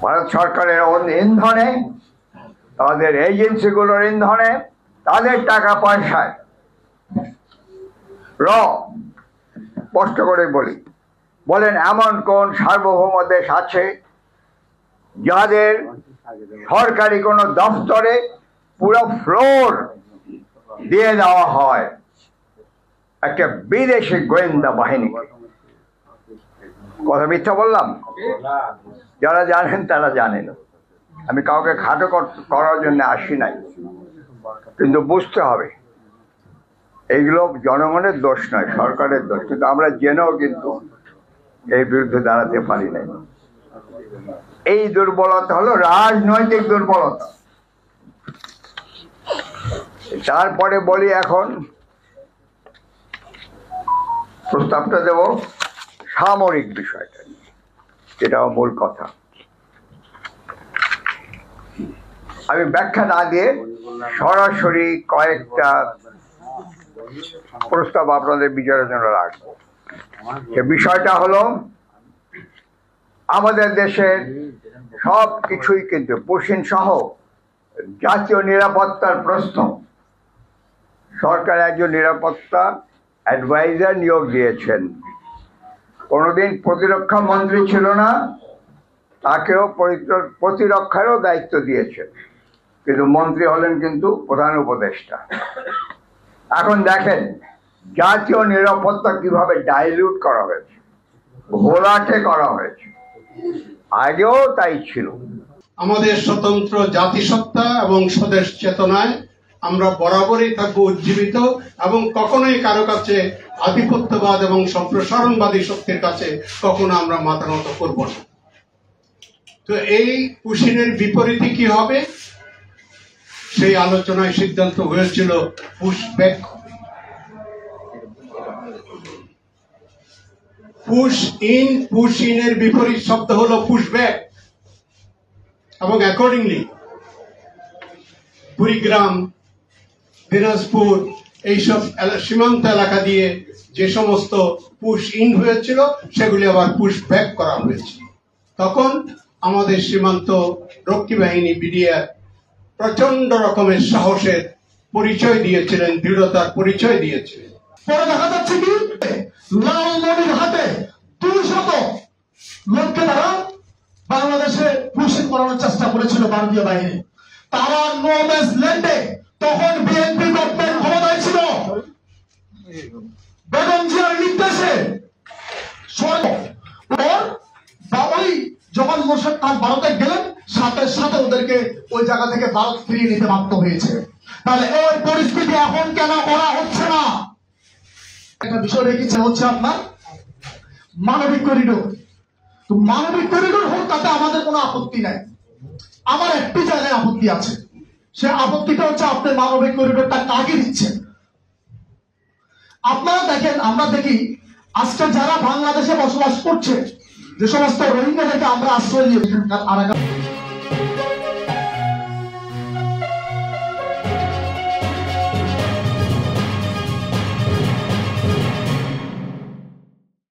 ভারত সরকারের ইন্ধনে, তাদের এজেন্সিগুলোর ইন্ধনে, তাদের টাকা পয়সায় স্পষ্ট করে বলেন এমন কোন সার্বভৌম দেশ আছে যাদের সরকারি কোনো দপ্তরে পুরো ফ্লোর দিয়ে দেওয়া হয় একটা বিদেশি গোয়েন্দা বাহিনী? কথা মিথ্যা বললাম? যারা জানেন তারা জানেন। আমি কাউকে খাটো করার জন্য আসি নাই, কিন্তু বুঝতে হবে এইগুলো জনগণের দোষ নয়, সরকারের দোষ। কিন্তু আমরা জেনেও কিন্তু এই বিরুদ্ধে দাঁড়াতে পারি নাই। এই দুর্বলতা হলো রাজনৈতিক দুর্বলতা। তারপরে বলি, এখন প্রস্তাবটা দেব সামরিক বিষয়টা নিয়ে, এটাও মূল কথা। আমি ব্যাখ্যা না দিয়ে সরাসরি কয়েকটা প্রস্তাব আপনাদের বিচারের জন্য রাখবো। সে বিষয়টা হলো, আমাদের দেশের সব কিছুই কিন্তু পুশিন সহ জাতীয় নিরাপত্তার প্রশ্ন। সরকার একজন নিরাপত্তা অ্যাডভাইজার নিয়োগ দিয়েছেন। কোনোদিন প্রতিরক্ষা মন্ত্রী ছিল না, তাকেও প্রতিরক্ষারও দায়িত্ব দিয়েছেন, কিন্তু মন্ত্রী হলেন কিন্তু প্রধান উপদেষ্টা। এখন দেখেন জাতীয় নিরাপত্তা কিভাবে ডাইলিউট করা হয়েছে, ঘোলাটে করা হয়েছে। আগেও তাই ছিল। আমাদের স্বতন্ত্র জাতিসত্তা এবং স্বদেশ চেতনায় আমরা বরাবরই থাকবো উজ্জীবিত, এবং কখনোই কারো কাছে আধিপত্যবাদ এবং সম্প্রসারণবাদী শক্তির কাছে কখনো আমরা মাথা নত করব না। তো এই পুশিনের বিপরীতে কি হবে, সেই আলোচনায় সিদ্ধান্ত হয়েছিল পুশব্যাক। পুশ ইন, পুশ ইনের বিপরীত শব্দ হলো পুশব্যাক। এবং অ্যাকর্ডিংলি কুড়িগ্রাম, দিনাজপুর এইসব সীমান্ত এলাকা দিয়ে যে সমস্ত পুশ ইন হয়েছিল সেগুলি আবার পুশ ব্যাক করা হয়েছে। তখন আমাদের সীমান্ত রক্ষী বাহিনী বিডিআর প্রচন্ড রকমের সাহসের পরিচয় দিয়েছিলেন, দৃঢ়তার পরিচয় দিয়েছিলেন। পরে দেখা যাচ্ছে কি, লালমনির হাতে 200 লোককে তারা বাংলাদেশে পুশিং করানোর চেষ্টা করেছিল ভারতীয় বাহিনী। তারা নো ম্যাচ ল্যান্ডে, তখন বিএনপি গভর্নমেন্ট ক্ষমতায় ছিল, বেগম জিয়ার নির্দেশে ওই যখন মোর্শেদ খান ভারতে গেলেন, সাথে সাথে ওদেরকে ওই জায়গা থেকে ভারত ফিরিয়ে নিতে বাধ্য হয়েছে। তাহলে ওই পরিস্থিতি এখন কেন করা হচ্ছে না? একটা বিষয় রেখেছে হচ্ছে আপনার মানবিক করিডোর। তো মানবিক করিডোর হোক, তাতে আমাদের কোনো আপত্তি নাই। আমার একটি জায়গায় আপত্তি আছে, সে আপত্তিটা হচ্ছে আপনি মানবিক করিডোরটা কাকে দিচ্ছেন। আপনারা দেখেন, আমরা দেখি আজকে যারা বাংলাদেশে বসবাস করছে, যে সমস্ত রোহিঙ্গাদেরকে আমরা আশ্রয় দিয়ে